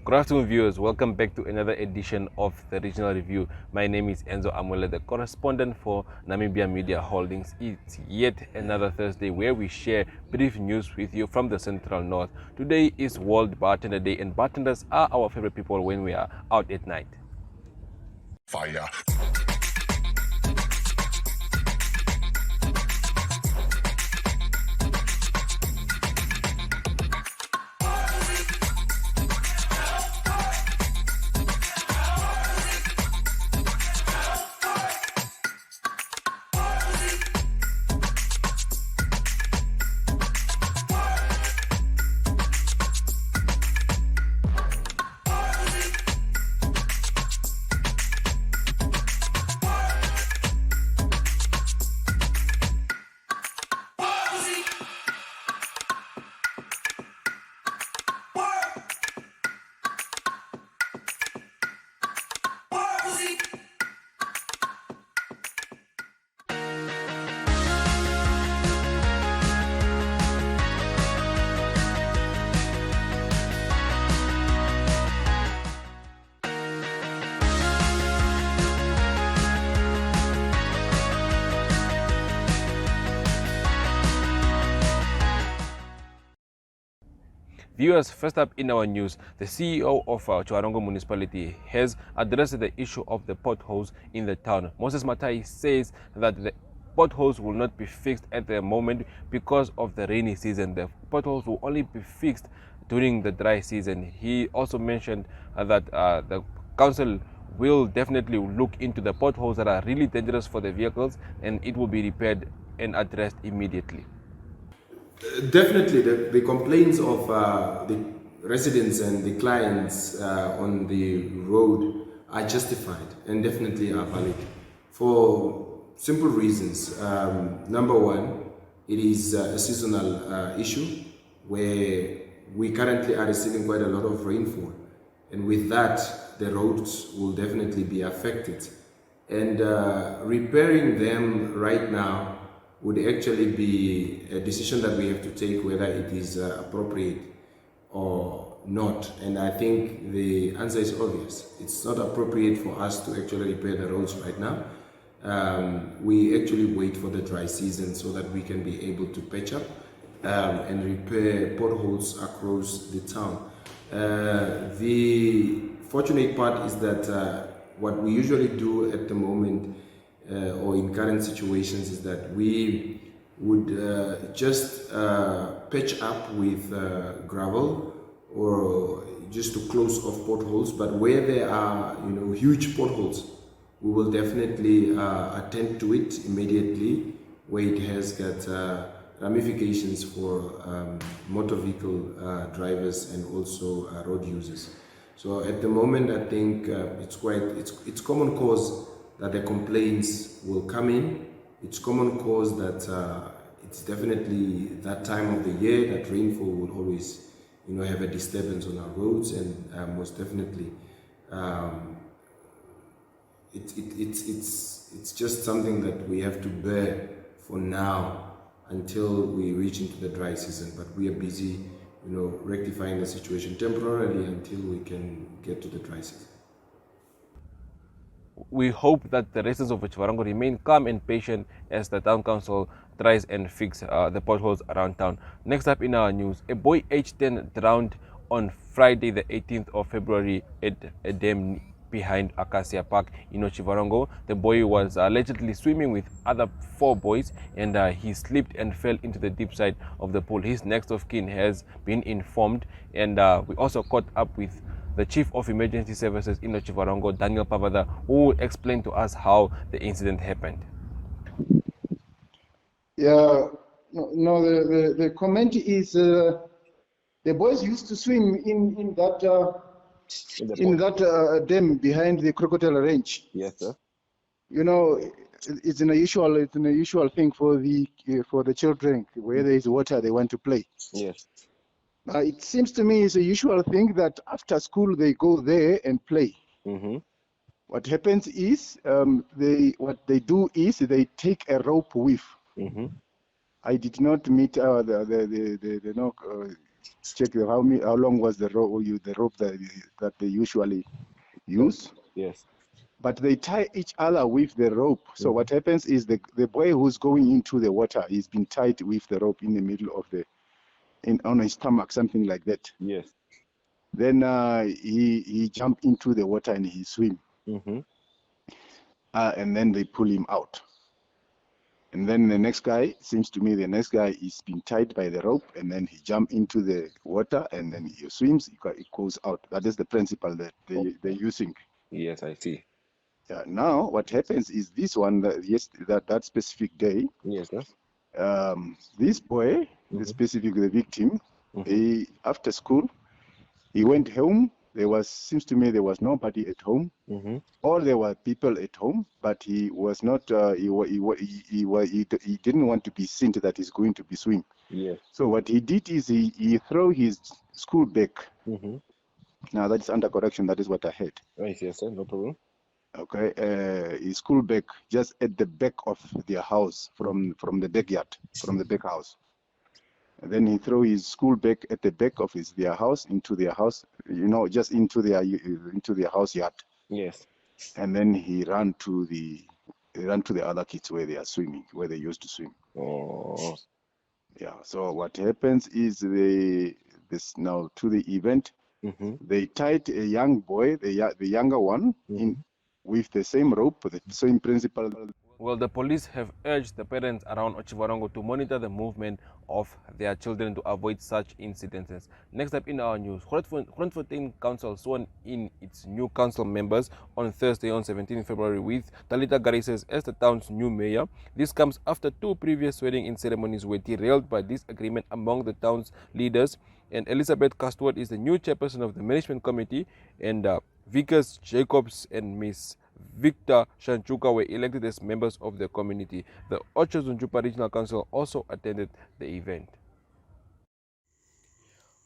Good afternoon, viewers. Welcome back to another edition of the Regional Review. My name is Enzo Amuele, the correspondent for Namibia Media Holdings. It's yet another Thursday where we share brief news with you from the Central North. Today is World Bartender Day, and bartenders are our favorite people when we are out at night. Fire. Viewers, first up in our news, the CEO of Chiwarongo Municipality has addressed the issue of the potholes in the town. Moses Matai says that the potholes will not be fixed at the moment because of the rainy season. The potholes will only be fixed during the dry season. He also mentioned that the council will definitely look into the potholes that are really dangerous for the vehicles, and it will be repaired and addressed immediately. Definitely, the complaints of the residents and the clients on the road are justified and definitely are valid for simple reasons. Number one, it is a seasonal issue where we currently are receiving quite a lot of rainfall, and with that, the roads will definitely be affected. And repairing them right now would actually be a decision that we have to take whether it is appropriate or not. And I think the answer is obvious. It's not appropriate for us to actually repair the roads right now. We actually wait for the dry season so that we can be able to patch up and repair potholes across the town. The fortunate part is that what we usually do at the moment or in current situations is that we would just patch up with gravel or just to close off potholes. But where there are, huge potholes, we will definitely attend to it immediately, where it has got ramifications for motor vehicle drivers and also road users. So at the moment, I think it's common cause that the complaints will come in. It's common cause that it's definitely that time of the year that rainfall will always, have a disturbance on our roads, and most definitely, it's just something that we have to bear for now until we reach into the dry season. But we are busy, rectifying the situation temporarily until we can get to the dry season. We hope that the residents of Chiwarongo remain calm and patient as the town council tries and fix the potholes around town. Next up in our news, a boy aged 10 drowned on Friday the 18th of February at a dam behind Acacia Park in Chiwarongo. The boy was allegedly swimming with other 4 boys, and he slipped and fell into the deep side of the pool. His next of kin has been informed, and we also caught up with the Chief of Emergency Services in Chiwarongo, Daniel Pavada, who will explain to us how the incident happened. Yeah, the comment is the boys used to swim in that dam behind the crocodile range. Yes, sir. It's an usual thing for the children. Where there is water, they want to play. Yes. It seems to me it's a usual thing that after school they go there and play. Mm-hmm. What happens is what they do is they take a rope with. Mm-hmm. I did not meet check how long was the rope that they usually use. Yes. But they tie each other with the rope. So what happens is the boy who's going into the water is been tied with the rope in the middle of on his stomach, something like that. Yes. Then he jumped into the water and he swim. And then they pull him out. And then the next guy, seems to me, the next guy is being tied by the rope, and then he jumps into the water, and then he swims, he goes out. That is the principle that they're using. Yes, I see. Yeah. Now, what happens is this one, that specific day, Yes, sir. this boy, the victim, after school, he went home. Seems to me there was nobody at home. Or there were people at home, but he was not. He didn't want to be seen that he's going to be swim. Yes. So what he did is he threw his school bag. Now that is under correction. That is what I heard. Right, yes, sir. No problem. Okay, his school bag just at the back of their house, from the backyard, from the back house. And then he threw his school bag at the back of their house, into their house, just into their house yard. Yes. And then he ran to the other kids where they are swimming, where they used to swim. Oh. Yeah. So what happens is now to the event, they tied a young boy, the younger one, in with the same rope, the same principle. Well, the police have urged the parents around Otjiwarongo to monitor the movement of their children to avoid such incidents. Next up in our news, Grootfontein Council sworn in its new council members on Thursday on 17 February with Talita Garises as the town's new mayor. This comes after two previous swearing-in ceremonies were derailed by disagreement among the town's leaders. And Elizabeth Castwood is the new chairperson of the management committee, and Vickers Jacobs and Miss Victor Shanchuka were elected as members of the community. The Otjozundjupa Regional Council also attended the event.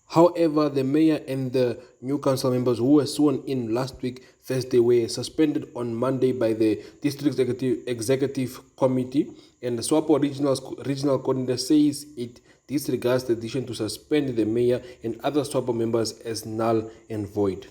However, the mayor and the new council members who were sworn in last week, Thursday, were suspended on Monday by the district executive committee, and the SWAPO regional coordinator says it disregards the decision to suspend the mayor and other SWAPO members as null and void.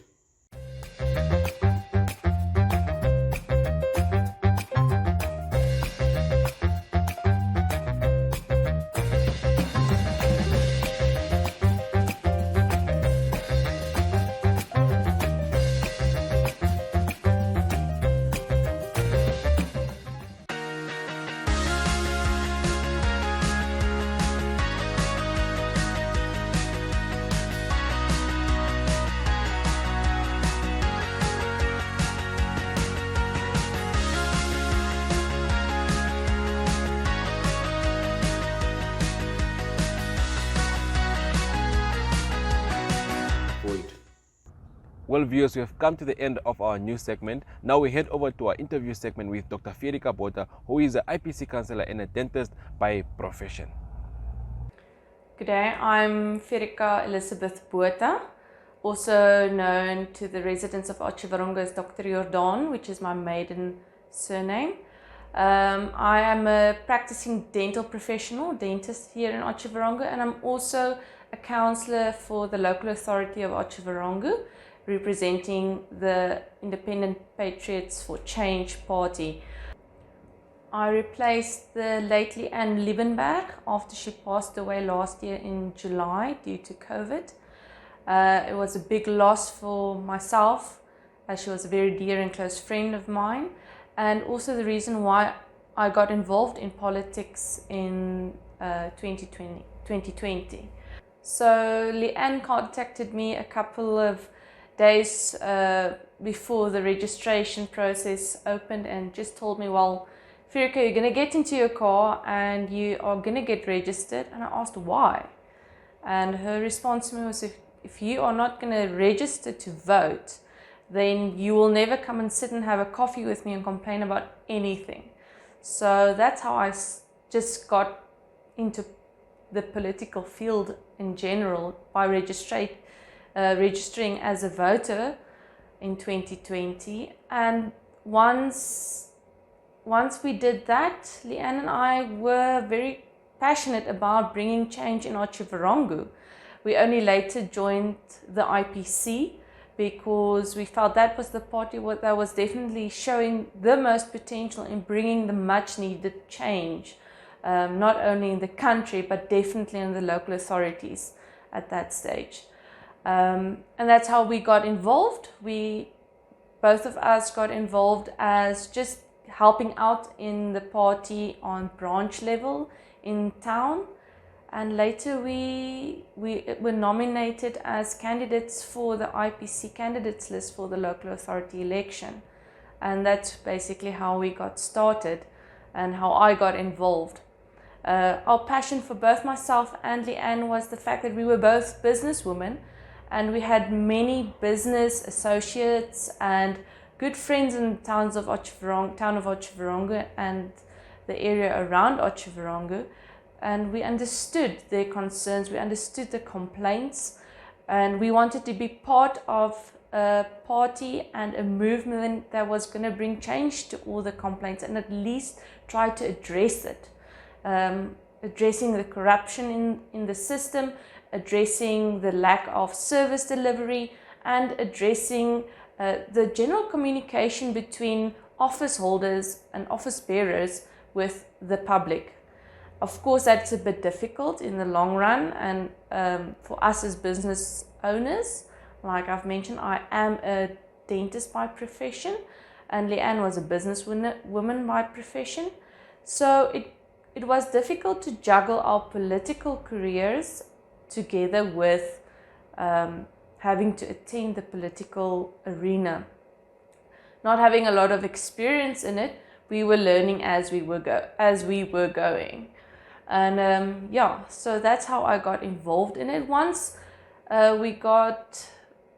Well, viewers, we have come to the end of our news segment. Now we head over to our interview segment with Dr. Fierika Bota, who is an IPC counselor and a dentist by profession. Good day, I'm Fierika Elizabeth Bota, also known to the residents of Otjiwarongo as Dr. Jordan, which is my maiden surname. I am a practicing dental professional, dentist here in Otjiwarongo, and I'm also a counsellor for the local authority of Otjiwarongo, representing the Independent Patriots for Change Party. I replaced the late Leanne Liebenberg after she passed away last year in July due to COVID. It was a big loss for myself, as she was a very dear and close friend of mine, and also the reason why I got involved in politics in 2020. So Leanne contacted me a couple of days before the registration process opened and just told me, well, Fierika, you're going to get into your car and you are going to get registered. And I asked why. And her response to me was, if you are not going to register to vote, then you will never come and sit and have a coffee with me and complain about anything. So that's how I just got into the political field in general, by registering as a voter in 2020. And once we did that, Leanne and I were very passionate about bringing change in Otjiwarongo. We only later joined the IPC because we felt that was the party that was definitely showing the most potential in bringing the much needed change, not only in the country but definitely in the local authorities at that stage. And that's how we got involved. Both of us got involved as just helping out in the party on branch level in town. And later we were nominated as candidates for the IPC candidates list for the local authority election. And that's basically how we got started and how I got involved. Our passion for both myself and Leanne was the fact that we were both businesswomen, and we had many business associates and good friends in the town of Otjiwarongo and the area around Otjiwarongo. And we understood their concerns, we understood the complaints, and we wanted to be part of a party and a movement that was going to bring change to all the complaints and at least try to address it. Addressing the corruption in the system, addressing the lack of service delivery, and addressing the general communication between office holders and office bearers with the public. Of course, that's a bit difficult in the long run, and for us as business owners, like I've mentioned, I am a dentist by profession, and Leanne was a businesswoman by profession. So it was difficult to juggle our political careers together with having to attend the political arena. Not having a lot of experience in it, we were learning as we were going. And so that's how I got involved in it. Once we got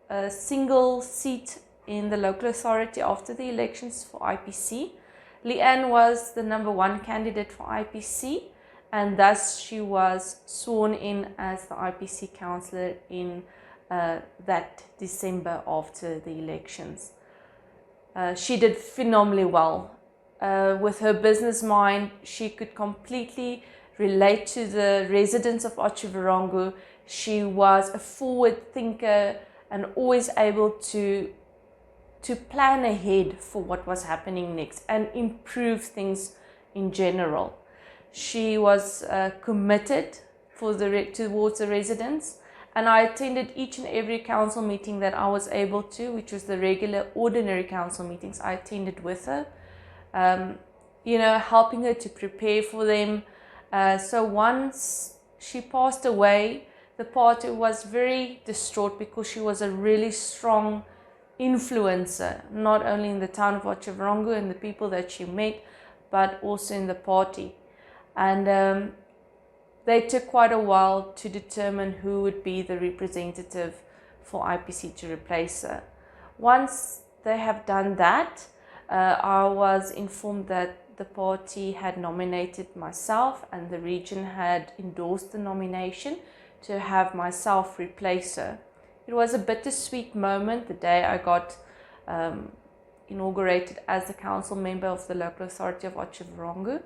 a single seat in the local authority after the elections for IPC, Leanne was the number one candidate for IPC, and thus she was sworn in as the IPC councillor in that December after the elections. She did phenomenally well. With her business mind, she could completely relate to the residents of Otjiwarongo. She was a forward thinker and always able to plan ahead for what was happening next and improve things in general. She was committed towards the residents, and I attended each and every council meeting that I was able to, which was the regular ordinary council meetings. I attended with her, helping her to prepare for them. So once she passed away, the party was very distraught because she was a really strong influencer, not only in the town of Otjiwarongo and the people that she met, but also in the party. And they took quite a while to determine who would be the representative for IPC to replace her. Once they have done that, I was informed that the party had nominated myself and the region had endorsed the nomination to have myself replace her. It was a bittersweet moment the day I got inaugurated as the council member of the local authority of Otjiwarongo,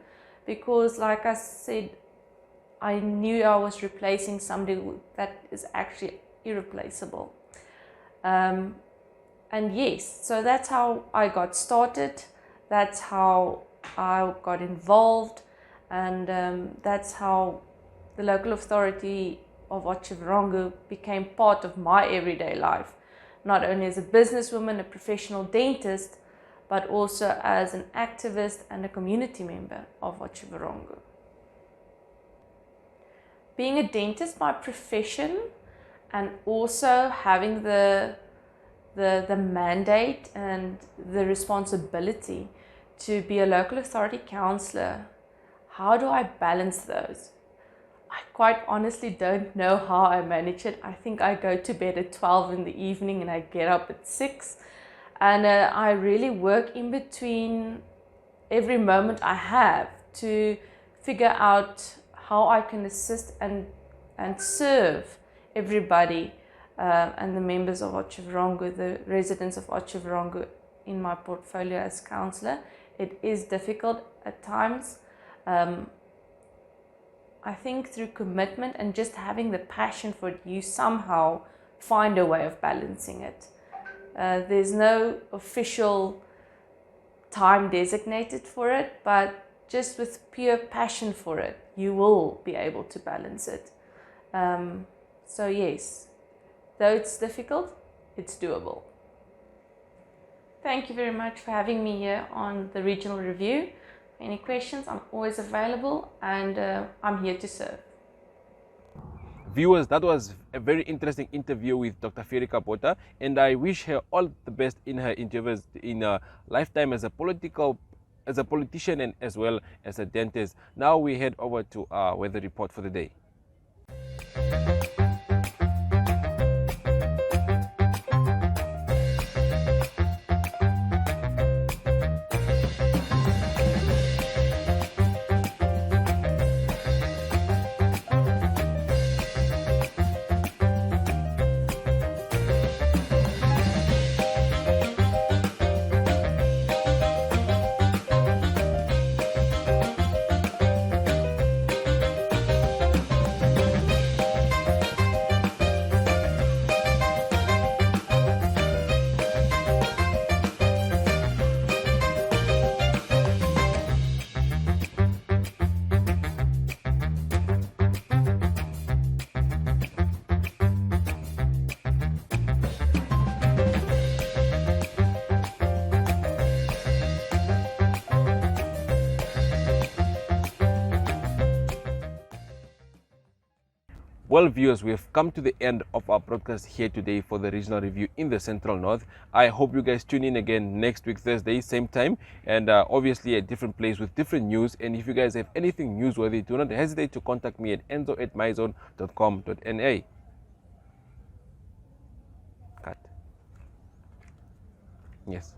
because like I said, I knew I was replacing somebody that is actually irreplaceable. And yes, so that's how I got started, that's how I got involved, and that's how the local authority of Otjiwarongo became part of my everyday life, not only as a businesswoman, a professional dentist, but also as an activist and a community member of Otjiwarongo. Being a dentist by profession and also having the mandate and the responsibility to be a local authority councillor, how do I balance those? I quite honestly don't know how I manage it. I think I go to bed at 12 in the evening and I get up at 6. And I really work in between every moment I have to figure out how I can assist and serve everybody and the members of Otjiwarongo, the residents of Otjiwarongo in my portfolio as councillor. It is difficult at times. I think through commitment and just having the passion for it, you somehow find a way of balancing it. There's no official time designated for it, but just with pure passion for it, you will be able to balance it. So yes, though it's difficult, it's doable. Thank you very much for having me here on the Regional Review. Any questions, I'm always available, and I'm here to serve. Viewers, that was a very interesting interview with Dr. Ferika Botha, and I wish her all the best in her endeavors in her lifetime as a politician and as well as a dentist. Now we head over to our weather report for the day. Well, viewers, we have come to the end of our broadcast here today for the regional review in the Central North. I hope you guys tune in again next week, Thursday, same time, and obviously a different place with different news. And if you guys have anything newsworthy, do not hesitate to contact me at enzo@myzone.com.na. Cut. Yes.